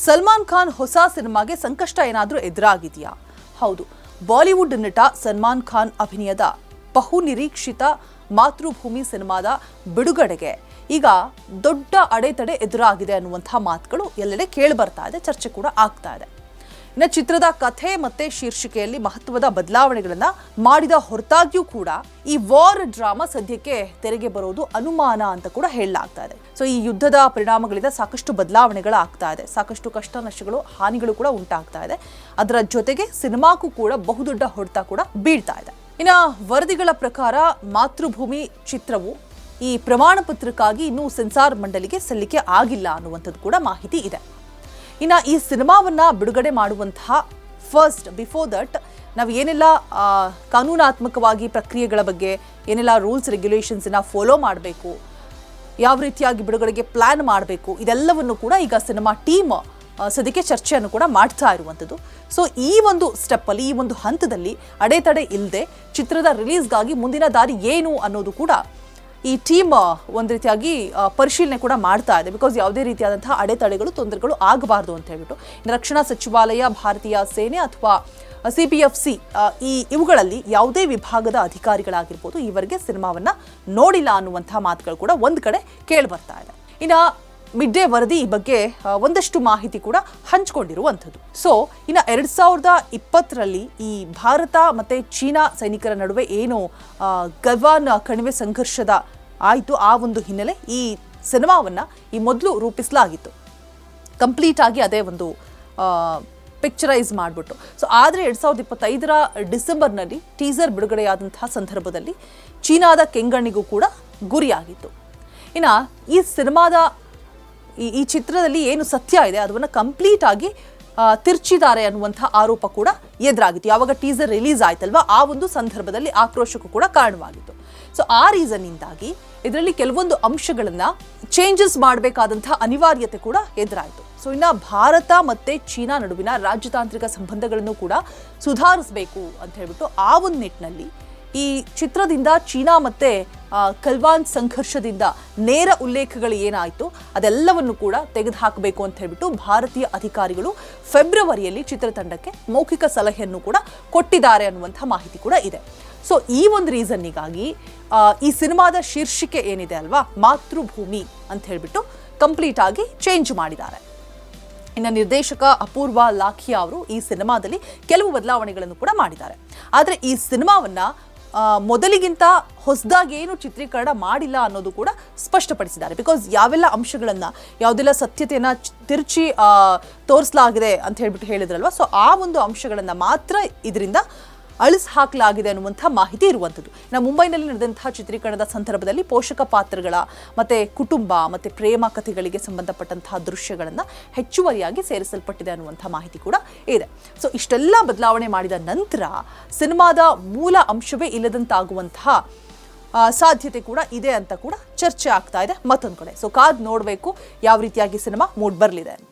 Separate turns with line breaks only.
ಸಲ್ಮಾನ್ ಖಾನ್ ಹೊಸ ಸಿನಿಮಾಗೆ ಸಂಕಷ್ಟ ಏನಾದರೂ ಎದುರಾಗಿದೆಯಾ? ಹೌದು, ಬಾಲಿವುಡ್ ನಟ ಸಲ್ಮಾನ್ ಖಾನ್ ಅಭಿನಯದ ಬಹು ನಿರೀಕ್ಷಿತ ಮಾತೃಭೂಮಿ ಸಿನಿಮಾದ ಬಿಡುಗಡೆಗೆ ಈಗ ದೊಡ್ಡ ಅಡೆತಡೆ ಎದುರಾಗಿದೆ ಅನ್ನುವಂಥ ಮಾತುಗಳು ಎಲ್ಲೆಡೆ ಕೇಳಿ ಬರ್ತಾ ಇದೆ, ಚರ್ಚೆ ಕೂಡ ಆಗ್ತಾ ಇದೆ. ಇನ್ನು ಚಿತ್ರದ ಕಥೆ ಮತ್ತೆ ಶೀರ್ಷಿಕೆಯಲ್ಲಿ ಮಹತ್ವದ ಬದಲಾವಣೆಗಳನ್ನ ಮಾಡಿದ ಹೊರತಾಗಿಯೂ ಕೂಡ ಈ ವಾರ್ ಡ್ರಾಮಾ ಸದ್ಯಕ್ಕೆ ತೆರೆಗೆ ಬರೋದು ಅನುಮಾನ ಅಂತ ಕೂಡ ಹೇಳಲಾಗ್ತಾ ಇದೆ. ಸೊ ಈ ಯುದ್ಧದ ಪರಿಣಾಮಗಳಿಂದ ಸಾಕಷ್ಟು ಬದಲಾವಣೆಗಳಾಗ್ತಾ ಇದೆ, ಸಾಕಷ್ಟು ಕಷ್ಟ ನಷ್ಟಗಳು ಹಾನಿಗಳು ಕೂಡ ಉಂಟಾಗ್ತಾ ಇದೆ. ಅದರ ಜೊತೆಗೆ ಸಿನಿಮಾಕ್ಕೂ ಕೂಡ ಬಹುದೊಡ್ಡ ಹೊಡೆತ ಕೂಡ ಬೀಳ್ತಾ ಇದೆ. ಇನ್ನು ವರದಿಗಳ ಪ್ರಕಾರ ಮಾತೃಭೂಮಿ ಚಿತ್ರವು ಈ ಪ್ರಮಾಣ ಪತ್ರಕ್ಕಾಗಿ ಇನ್ನೂ ಸೆನ್ಸಾರ್ ಮಂಡಳಿಗೆ ಸಲ್ಲಿಕೆ ಆಗಿಲ್ಲ ಅನ್ನುವಂಥದ್ದು ಕೂಡ ಮಾಹಿತಿ ಇದೆ. ಇನ್ನು ಈ ಸಿನಿಮಾವನ್ನ ಬಿಡುಗಡೆ ಮಾಡುವಂತಹ ಬಿಫೋರ್ ದಟ್ ನಾವು ಏನೆಲ್ಲ ಕಾನೂನಾತ್ಮಕವಾಗಿ ಪ್ರಕ್ರಿಯೆಗಳ ಬಗ್ಗೆ ಏನೆಲ್ಲ ರೂಲ್ಸ್ ರೆಗ್ಯುಲೇಷನ್ಸ್ನ ಫಾಲೋ ಮಾಡಬೇಕು, ಯಾವ ರೀತಿಯಾಗಿ ಬಿಡುಗಡೆಗೆ ಪ್ಲಾನ್ ಮಾಡಬೇಕು, ಇದೆಲ್ಲವನ್ನು ಕೂಡ ಈಗ ಸಿನಿಮಾ ಟೀಮ್ ಸದ್ಯಕ್ಕೆ ಚರ್ಚೆಯನ್ನು ಕೂಡ ಮಾಡ್ತಾ ಇರುವಂಥದ್ದು. ಸೊ ಈ ಒಂದು ಸ್ಟೆಪ್ಪಲ್ಲಿ, ಈ ಒಂದು ಹಂತದಲ್ಲಿ ಅಡೆತಡೆ ಇಲ್ಲದೆ ಚಿತ್ರದ ರಿಲೀಸ್ಗಾಗಿ ಮುಂದಿನ ದಾರಿ ಏನು ಅನ್ನೋದು ಕೂಡ ಈ ಟೀಮ್ ಒಂದು ರೀತಿಯಾಗಿ ಪರಿಶೀಲನೆ ಕೂಡ ಮಾಡ್ತಾ ಇದೆ. ಬಿಕಾಸ್ ಯಾವುದೇ ರೀತಿಯಾದಂತಹ ಅಡೆತಡೆಗಳು, ತೊಂದರೆಗಳು ಆಗಬಾರ್ದು ಅಂತ ಹೇಳ್ಬಿಟ್ಟು ರಕ್ಷಣಾ ಸಚಿವಾಲಯ, ಭಾರತೀಯ ಸೇನೆ ಅಥವಾ CPFC ಇವುಗಳಲ್ಲಿ ಯಾವುದೇ ವಿಭಾಗದ ಅಧಿಕಾರಿಗಳಾಗಿರ್ಬೋದು ಈವರೆಗೆ ಸಿನಿಮಾವನ್ನ ನೋಡಿಲ್ಲ ಅನ್ನುವಂತಹ ಮಾತುಗಳು ಕೂಡ ಒಂದು ಕಡೆ ಕೇಳಿ ಬರ್ತಾ ಇದೆ. ಇನ್ನು ಮಿಡ್ ಡೇ ವರದಿ ಈ ಬಗ್ಗೆ ಒಂದಷ್ಟು ಮಾಹಿತಿ ಕೂಡ ಹಂಚಿಕೊಂಡಿರುವಂಥದ್ದು. ಸೊ ಇನ್ನು 2020ರಲ್ಲಿ ಈ ಭಾರತ ಮತ್ತೆ ಚೀನಾ ಸೈನಿಕರ ನಡುವೆ ಏನು ಗಲ್ವಾನ್ ಕಣಿವೆ ಸಂಘರ್ಷದ ಆಯಿತು, ಆ ಒಂದು ಹಿನ್ನೆಲೆ ಈ ಸಿನಿಮಾವನ್ನ ಈ ಮೊದಲು ರೂಪಿಸಲಾಗಿತ್ತು, ಕಂಪ್ಲೀಟ್ ಆಗಿ ಅದೇ ಒಂದು ಪಿಕ್ಚರೈಸ್ ಮಾಡಿಬಿಟ್ಟು. ಸೊ ಆದರೆ 2025ರ ಡಿಸೆಂಬರ್ನಲ್ಲಿ ಟೀಸರ್ ಬಿಡುಗಡೆಯಾದಂತಹ ಸಂದರ್ಭದಲ್ಲಿ ಚೀನಾದ ಕೆಂಗಣ್ಣಿಗೂ ಕೂಡ ಗುರಿಯಾಗಿತ್ತು. ಇನ್ನು ಈ ಸಿನಿಮಾದ ಈ ಚಿತ್ರದಲ್ಲಿ ಏನು ಸತ್ಯ ಇದೆ ಅದನ್ನು ಕಂಪ್ಲೀಟ್ ಆಗಿ ತಿರ್ಚಿದ್ದಾರೆ ಅನ್ನುವಂಥ ಆರೋಪ ಕೂಡ ಎದುರಾಗಿತ್ತು. ಯಾವಾಗ ಟೀಸರ್ ರಿಲೀಸ್ ಆಯ್ತಲ್ವಾ, ಆ ಒಂದು ಸಂದರ್ಭದಲ್ಲಿ ಆಕ್ರೋಶಕ್ಕೂ ಕೂಡ ಕಾರಣವಾಗಿತ್ತು. ಸೊ ಆ ರೀಸನ್ನಿಂದಾಗಿ ಇದರಲ್ಲಿ ಕೆಲವೊಂದು ಅಂಶಗಳನ್ನ ಚೇಂಜಸ್ ಮಾಡಬೇಕಾದಂಥ ಅನಿವಾರ್ಯತೆ ಕೂಡ ಎದುರಾಯಿತು. ಸೊ ಇನ್ನು ಭಾರತ ಮತ್ತೆ ಚೀನಾ ನಡುವಿನ ರಾಜತಾಂತ್ರಿಕ ಸಂಬಂಧಗಳನ್ನು ಕೂಡ ಸುಧಾರಿಸಬೇಕು ಅಂತ ಹೇಳ್ಬಿಟ್ಟು ಆ ಒಂದು ನಿಟ್ಟಿನಲ್ಲಿ ಈ ಚಿತ್ರದಿಂದ ಚೀನಾ ಮತ್ತೆ ಗಲ್ವಾನ್ ಸಂಘರ್ಷದಿಂದ ನೇರ ಉಲ್ಲೇಖಗಳು ಏನಾಯಿತು ಅದೆಲ್ಲವನ್ನು ಕೂಡ ತೆಗೆದುಹಾಕಬೇಕು ಅಂತ ಹೇಳ್ಬಿಟ್ಟು ಭಾರತೀಯ ಅಧಿಕಾರಿಗಳು ಫೆಬ್ರವರಿಯಲ್ಲಿ ಚಿತ್ರತಂಡಕ್ಕೆ ಮೌಖಿಕ ಸಲಹೆಯನ್ನು ಕೂಡ ಕೊಟ್ಟಿದ್ದಾರೆ ಅನ್ನುವಂಥ ಮಾಹಿತಿ ಕೂಡ ಇದೆ. ಸೊ ಈ ಒಂದು ರೀಸನ್ನಿಗಾಗಿ ಈ ಸಿನಿಮಾದ ಶೀರ್ಷಿಕೆ ಏನಿದೆ ಅಲ್ವಾ, ಮಾತೃಭೂಮಿ ಅಂತ ಹೇಳ್ಬಿಟ್ಟು ಕಂಪ್ಲೀಟ್ ಆಗಿ ಚೇಂಜ್ ಮಾಡಿದ್ದಾರೆ. ಇನ್ನು ನಿರ್ದೇಶಕ ಅಪೂರ್ವ ಲಾಖಿಯಾ ಅವರು ಈ ಸಿನಿಮಾದಲ್ಲಿ ಕೆಲವು ಬದಲಾವಣೆಗಳನ್ನು ಕೂಡ ಮಾಡಿದ್ದಾರೆ. ಆದರೆ ಈ ಸಿನಿಮಾವನ್ನ ಮೊದಲಿಗಿಂತ ಹೊಸದಾಗಿ ಏನು ಚಿತ್ರೀಕರಣ ಮಾಡಿಲ್ಲ ಅನ್ನೋದು ಕೂಡ ಸ್ಪಷ್ಟಪಡಿಸಿದ್ದಾರೆ. ಬಿಕಾಸ್ ಯಾವೆಲ್ಲ ಅಂಶಗಳನ್ನು, ಯಾವುದೆಲ್ಲ ಸತ್ಯತೆಯನ್ನು ತಿರುಚಿ ತೋರಿಸಲಾಗಿದೆ ಅಂತ ಹೇಳ್ಬಿಟ್ಟು ಹೇಳಿದ್ರಲ್ವ, ಸೊ ಆ ಒಂದು ಅಂಶಗಳನ್ನು ಮಾತ್ರ ಇದರಿಂದ ಅಳಿಸಿ ಹಾಕಲಾಗಿದೆ ಅನ್ನುವಂಥ ಮಾಹಿತಿ ಇರುವಂಥದ್ದು. ನಾವು ಮುಂಬೈನಲ್ಲಿ ನಡೆದಂತಹ ಚಿತ್ರೀಕರಣದ ಸಂದರ್ಭದಲ್ಲಿ ಪೋಷಕ ಪಾತ್ರಗಳ ಮತ್ತು ಕುಟುಂಬ ಮತ್ತು ಪ್ರೇಮ ಕಥೆಗಳಿಗೆ ಸಂಬಂಧಪಟ್ಟಂತಹ ದೃಶ್ಯಗಳನ್ನು ಹೆಚ್ಚುವರಿಯಾಗಿ ಸೇರಿಸಲ್ಪಟ್ಟಿದೆ ಅನ್ನುವಂಥ ಮಾಹಿತಿ ಕೂಡ ಇದೆ. ಸೊ ಇಷ್ಟೆಲ್ಲ ಬದಲಾವಣೆ ಮಾಡಿದ ನಂತರ ಸಿನಿಮಾದ ಮೂಲ ಅಂಶವೇ ಇಲ್ಲದಂತಾಗುವಂತಹ ಸಾಧ್ಯತೆ ಕೂಡ ಇದೆ ಅಂತ ಕೂಡ ಚರ್ಚೆ ಆಗ್ತಾ ಇದೆ ಮತ್ತೊಂದು ಕಡೆ. ಸೊ ಕಾದ್ ನೋಡಬೇಕು ಯಾವ ರೀತಿಯಾಗಿ ಸಿನಿಮಾ ಮೂಡ್ ಬರಲಿದೆ ಅಂತ.